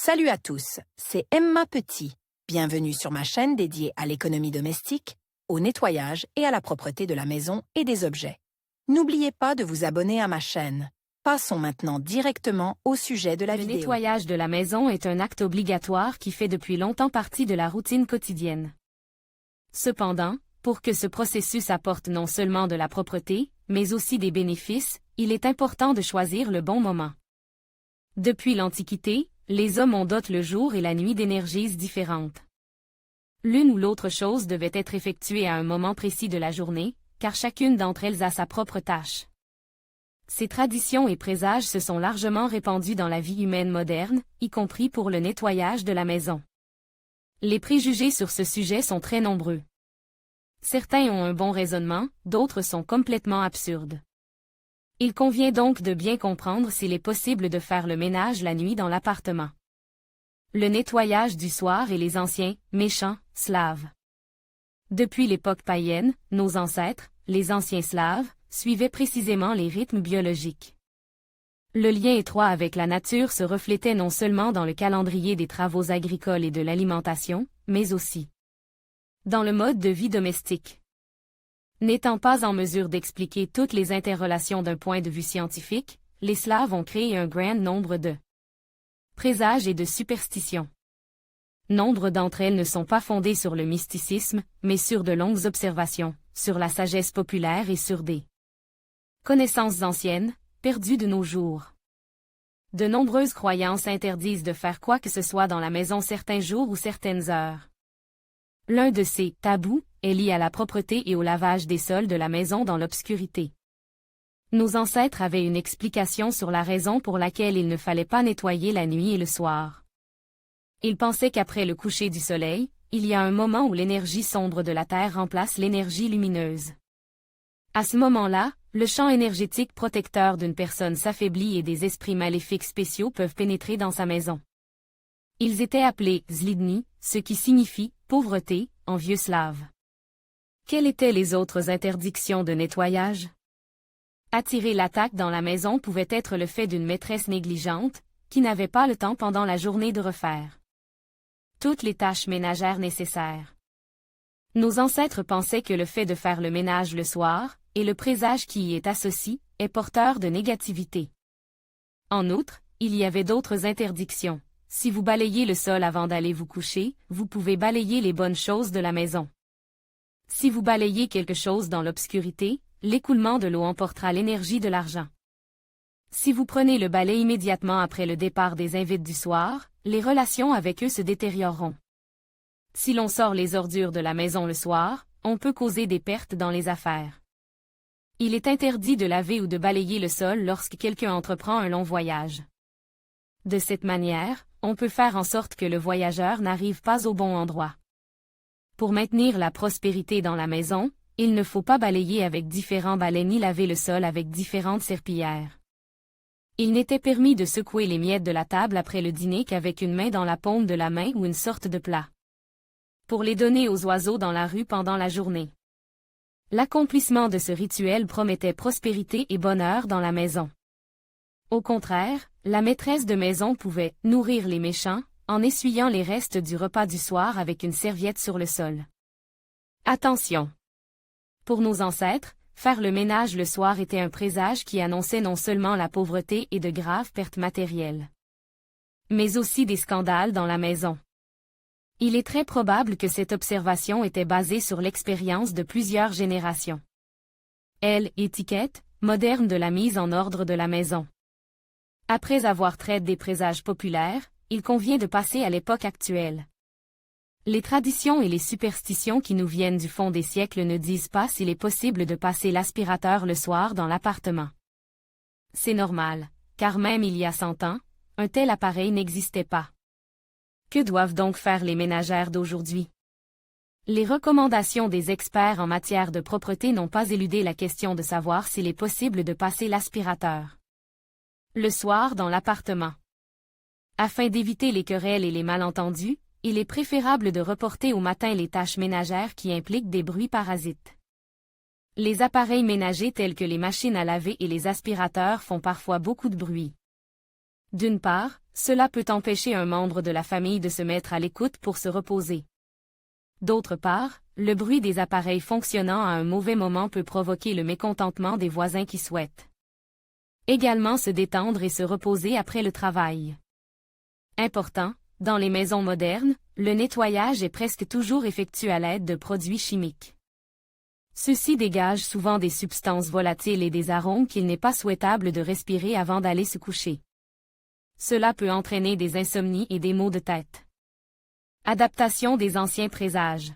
Salut à tous, c'est Emma Petit. Bienvenue sur ma chaîne dédiée à l'économie domestique, au nettoyage et à la propreté de la maison et des objets. N'oubliez pas de vous abonner à ma chaîne. Passons maintenant directement au sujet de la vidéo. Le nettoyage de la maison est un acte obligatoire qui fait depuis longtemps partie de la routine quotidienne. Cependant, pour que ce processus apporte non seulement de la propreté, mais aussi des bénéfices, il est important de choisir le bon moment. Depuis l'Antiquité, les hommes ont doté le jour et la nuit d'énergies différentes. L'une ou l'autre chose devait être effectuée à un moment précis de la journée, car chacune d'entre elles a sa propre tâche. Ces traditions et présages se sont largement répandus dans la vie humaine moderne, y compris pour le nettoyage de la maison. Les préjugés sur ce sujet sont très nombreux. Certains ont un bon raisonnement, d'autres sont complètement absurdes. Il convient donc de bien comprendre s'il est possible de faire le ménage la nuit dans l'appartement. Le nettoyage du soir et les anciens, méchants, Slaves. Depuis l'époque païenne, nos ancêtres, les anciens Slaves, suivaient précisément les rythmes biologiques. Le lien étroit avec la nature se reflétait non seulement dans le calendrier des travaux agricoles et de l'alimentation, mais aussi dans le mode de vie domestique. N'étant pas en mesure d'expliquer toutes les interrelations d'un point de vue scientifique, les Slaves ont créé un grand nombre de présages et de superstitions. Nombre d'entre elles ne sont pas fondées sur le mysticisme, mais sur de longues observations, sur la sagesse populaire et sur des connaissances anciennes, perdues de nos jours. De nombreuses croyances interdisent de faire quoi que ce soit dans la maison certains jours ou certaines heures. L'un de ces tabous est lié à la propreté et au lavage des sols de la maison dans l'obscurité. Nos ancêtres avaient une explication sur la raison pour laquelle il ne fallait pas nettoyer la nuit et le soir. Ils pensaient qu'après le coucher du soleil, il y a un moment où l'énergie sombre de la Terre remplace l'énergie lumineuse. À ce moment-là, le champ énergétique protecteur d'une personne s'affaiblit et des esprits maléfiques spéciaux peuvent pénétrer dans sa maison. Ils étaient appelés zlidni, ce qui signifie pauvreté en vieux slave. Quelles étaient les autres interdictions de nettoyage? Attirer l'attaque dans la maison pouvait être le fait d'une maîtresse négligente, qui n'avait pas le temps pendant la journée de refaire toutes les tâches ménagères nécessaires. Nos ancêtres pensaient que le fait de faire le ménage le soir, et le présage qui y est associé, est porteur de négativité. En outre, il y avait d'autres interdictions. Si vous balayez le sol avant d'aller vous coucher, vous pouvez balayer les bonnes choses de la maison. Si vous balayez quelque chose dans l'obscurité, l'écoulement de l'eau emportera l'énergie de l'argent. Si vous prenez le balai immédiatement après le départ des invités du soir, les relations avec eux se détérioreront. Si l'on sort les ordures de la maison le soir, on peut causer des pertes dans les affaires. Il est interdit de laver ou de balayer le sol lorsque quelqu'un entreprend un long voyage. De cette manière, on peut faire en sorte que le voyageur n'arrive pas au bon endroit. Pour maintenir la prospérité dans la maison, il ne faut pas balayer avec différents balais ni laver le sol avec différentes serpillières. Il n'était permis de secouer les miettes de la table après le dîner qu'avec une main dans la paume de la main ou une sorte de plat. Pour les donner aux oiseaux dans la rue pendant la journée. L'accomplissement de ce rituel promettait prospérité et bonheur dans la maison. Au contraire, la maîtresse de maison pouvait nourrir les méchants, en essuyant les restes du repas du soir avec une serviette sur le sol. Attention! Pour nos ancêtres, faire le ménage le soir était un présage qui annonçait non seulement la pauvreté et de graves pertes matérielles, mais aussi des scandales dans la maison. Il est très probable que cette observation était basée sur l'expérience de plusieurs générations. Étiquette moderne de la mise en ordre de la maison. Après avoir traité des présages populaires, il convient de passer à l'époque actuelle. Les traditions et les superstitions qui nous viennent du fond des siècles ne disent pas s'il est possible de passer l'aspirateur le soir dans l'appartement. C'est normal, car même il y a 100 ans, un tel appareil n'existait pas. Que doivent donc faire les ménagères d'aujourd'hui? Les recommandations des experts en matière de propreté n'ont pas éludé la question de savoir s'il est possible de passer l'aspirateur le soir dans l'appartement. Afin d'éviter les querelles et les malentendus, il est préférable de reporter au matin les tâches ménagères qui impliquent des bruits parasites. Les appareils ménagers tels que les machines à laver et les aspirateurs font parfois beaucoup de bruit. D'une part, cela peut empêcher un membre de la famille de se mettre à l'écoute pour se reposer. D'autre part, le bruit des appareils fonctionnant à un mauvais moment peut provoquer le mécontentement des voisins qui souhaitent également se détendre et se reposer après le travail. Important, dans les maisons modernes, le nettoyage est presque toujours effectué à l'aide de produits chimiques. Ceux-ci dégagent souvent des substances volatiles et des arômes qu'il n'est pas souhaitable de respirer avant d'aller se coucher. Cela peut entraîner des insomnies et des maux de tête. Adaptation des anciens présages.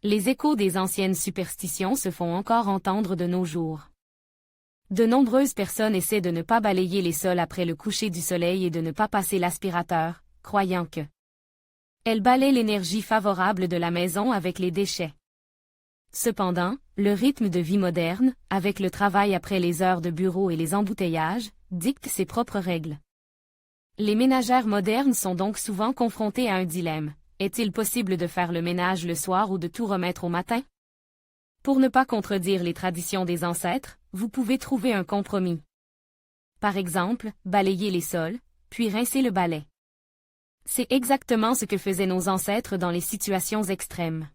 Les échos des anciennes superstitions se font encore entendre de nos jours. De nombreuses personnes essaient de ne pas balayer les sols après le coucher du soleil et de ne pas passer l'aspirateur, croyant que elles balaient l'énergie favorable de la maison avec les déchets. Cependant, le rythme de vie moderne, avec le travail après les heures de bureau et les embouteillages, dicte ses propres règles. Les ménagères modernes sont donc souvent confrontées à un dilemme. Est-il possible de faire le ménage le soir ou de tout remettre au matin? Pour ne pas contredire les traditions des ancêtres, vous pouvez trouver un compromis. Par exemple, balayer les sols, puis rincer le balai. C'est exactement ce que faisaient nos ancêtres dans les situations extrêmes.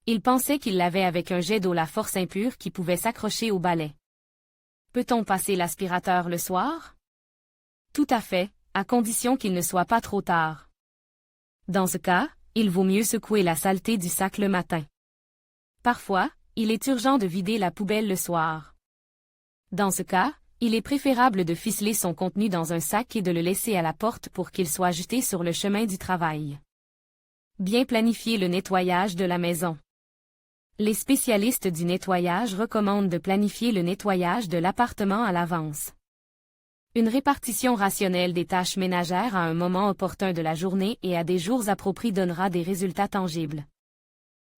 Ils pensaient qu'ils lavaient avec un jet d'eau la force impure qui pouvait s'accrocher au balai. Peut-on passer l'aspirateur le soir? Tout à fait, à condition qu'il ne soit pas trop tard. Dans ce cas, il vaut mieux secouer la saleté du sac le matin. Parfois, il est urgent de vider la poubelle le soir. Dans ce cas, il est préférable de ficeler son contenu dans un sac et de le laisser à la porte pour qu'il soit jeté sur le chemin du travail. Bien planifier le nettoyage de la maison. Les spécialistes du nettoyage recommandent de planifier le nettoyage de l'appartement à l'avance. Une répartition rationnelle des tâches ménagères à un moment opportun de la journée et à des jours appropriés donnera des résultats tangibles.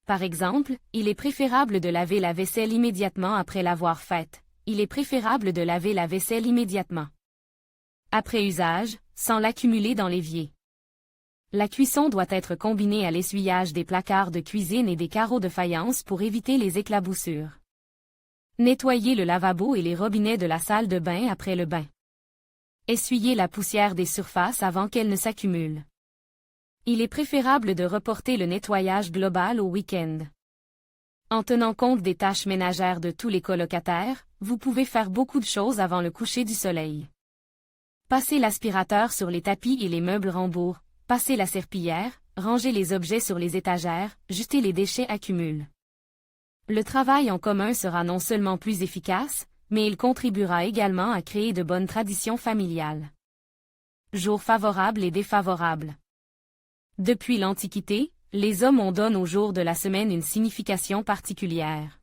Par exemple, il est préférable de laver la vaisselle immédiatement après l'avoir faite. Il est préférable de laver la vaisselle immédiatement après usage, sans l'accumuler dans l'évier. La cuisson doit être combinée à l'essuyage des placards de cuisine et des carreaux de faïence pour éviter les éclaboussures. Nettoyer le lavabo et les robinets de la salle de bain après le bain. Essuyer la poussière des surfaces avant qu'elle ne s'accumule. Il est préférable de reporter le nettoyage global au week-end. En tenant compte des tâches ménagères de tous les colocataires, vous pouvez faire beaucoup de choses avant le coucher du soleil. Passer l'aspirateur sur les tapis et les meubles rembourrés, passer la serpillière, ranger les objets sur les étagères, jeter les déchets accumulent. Le travail en commun sera non seulement plus efficace, mais il contribuera également à créer de bonnes traditions familiales. Jours favorables et défavorables. Depuis l'Antiquité, les hommes ont donné aux jours de la semaine une signification particulière.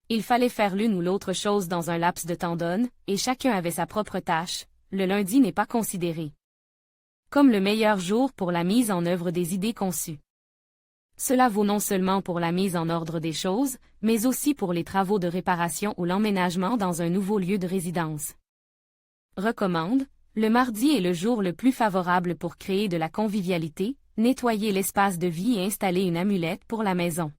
Il fallait faire l'une ou l'autre chose dans un laps de temps donné, et chacun avait sa propre tâche. Le lundi n'est pas considéré comme le meilleur jour pour la mise en œuvre des idées conçues. Cela vaut non seulement pour la mise en ordre des choses, mais aussi pour les travaux de réparation ou l'emménagement dans un nouveau lieu de résidence. Recommande, le mardi est le jour le plus favorable pour créer de la convivialité, nettoyer l'espace de vie et installer une amulette pour la maison.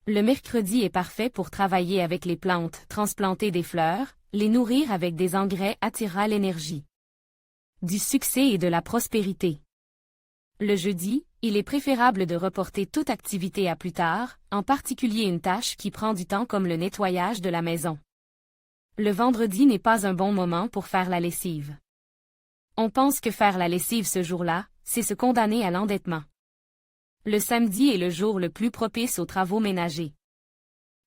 Le mercredi est parfait pour travailler avec les plantes, transplanter des fleurs, les nourrir avec des engrais attirera l'énergie, du succès et de la prospérité. Le jeudi, il est préférable de reporter toute activité à plus tard, en particulier une tâche qui prend du temps comme le nettoyage de la maison. Le vendredi n'est pas un bon moment pour faire la lessive. On pense que faire la lessive ce jour-là, c'est se condamner à l'endettement. Le samedi est le jour le plus propice aux travaux ménagers.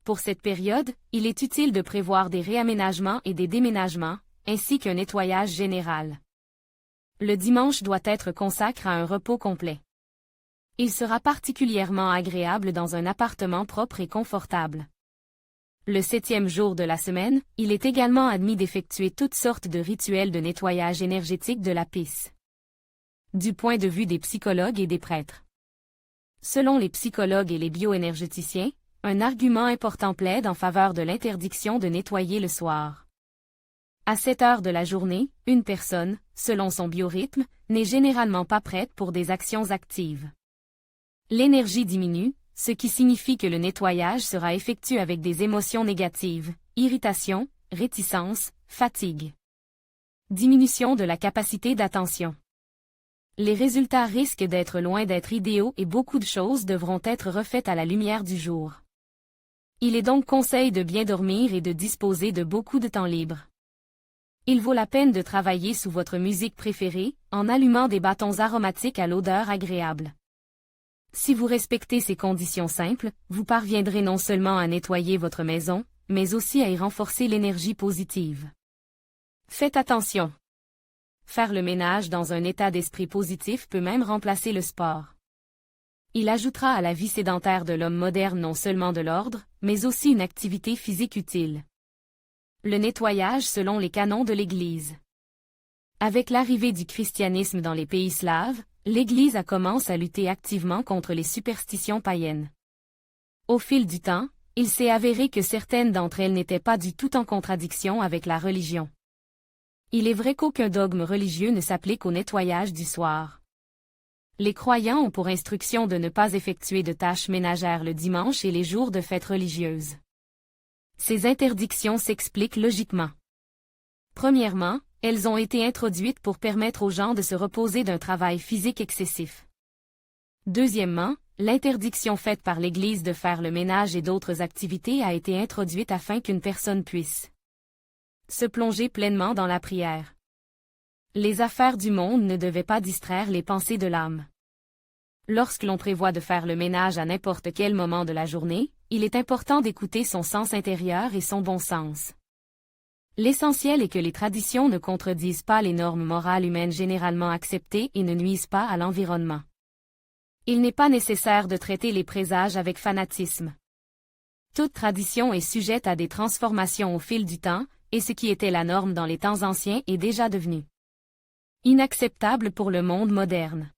Pour cette période, il est utile de prévoir des réaménagements et des déménagements, ainsi qu'un nettoyage général. Le dimanche doit être consacré à un repos complet. Il sera particulièrement agréable dans un appartement propre et confortable. Le 7e jour de la semaine, il est également admis d'effectuer toutes sortes de rituels de nettoyage énergétique de la pisse. Du point de vue des psychologues et des prêtres. Selon les psychologues et les bioénergéticiens, un argument important plaide en faveur de l'interdiction de nettoyer le soir. À cette heure de la journée, une personne, selon son biorhythme, n'est généralement pas prête pour des actions actives. L'énergie diminue, ce qui signifie que le nettoyage sera effectué avec des émotions négatives, irritation, réticence, fatigue. Diminution de la capacité d'attention. Les résultats risquent d'être loin d'être idéaux et beaucoup de choses devront être refaites à la lumière du jour. Il est donc conseil de bien dormir et de disposer de beaucoup de temps libre. Il vaut la peine de travailler sous votre musique préférée, en allumant des bâtons aromatiques à l'odeur agréable. Si vous respectez ces conditions simples, vous parviendrez non seulement à nettoyer votre maison, mais aussi à y renforcer l'énergie positive. Faites attention. Faire le ménage dans un état d'esprit positif peut même remplacer le sport. Il ajoutera à la vie sédentaire de l'homme moderne non seulement de l'ordre, mais aussi une activité physique utile. Le nettoyage selon les canons de l'Église. Avec l'arrivée du christianisme dans les pays slaves, l'Église a commencé à lutter activement contre les superstitions païennes. Au fil du temps, il s'est avéré que certaines d'entre elles n'étaient pas du tout en contradiction avec la religion. Il est vrai qu'aucun dogme religieux ne s'applique au nettoyage du soir. Les croyants ont pour instruction de ne pas effectuer de tâches ménagères le dimanche et les jours de fêtes religieuses. Ces interdictions s'expliquent logiquement. Premièrement, elles ont été introduites pour permettre aux gens de se reposer d'un travail physique excessif. Deuxièmement, l'interdiction faite par l'Église de faire le ménage et d'autres activités a été introduite afin qu'une personne puisse se plonger pleinement dans la prière. Les affaires du monde ne devaient pas distraire les pensées de l'âme. Lorsque l'on prévoit de faire le ménage à n'importe quel moment de la journée, il est important d'écouter son sens intérieur et son bon sens. L'essentiel est que les traditions ne contredisent pas les normes morales humaines généralement acceptées et ne nuisent pas à l'environnement. Il n'est pas nécessaire de traiter les présages avec fanatisme. Toute tradition est sujette à des transformations au fil du temps, et ce qui était la norme dans les temps anciens est déjà devenu inacceptable pour le monde moderne.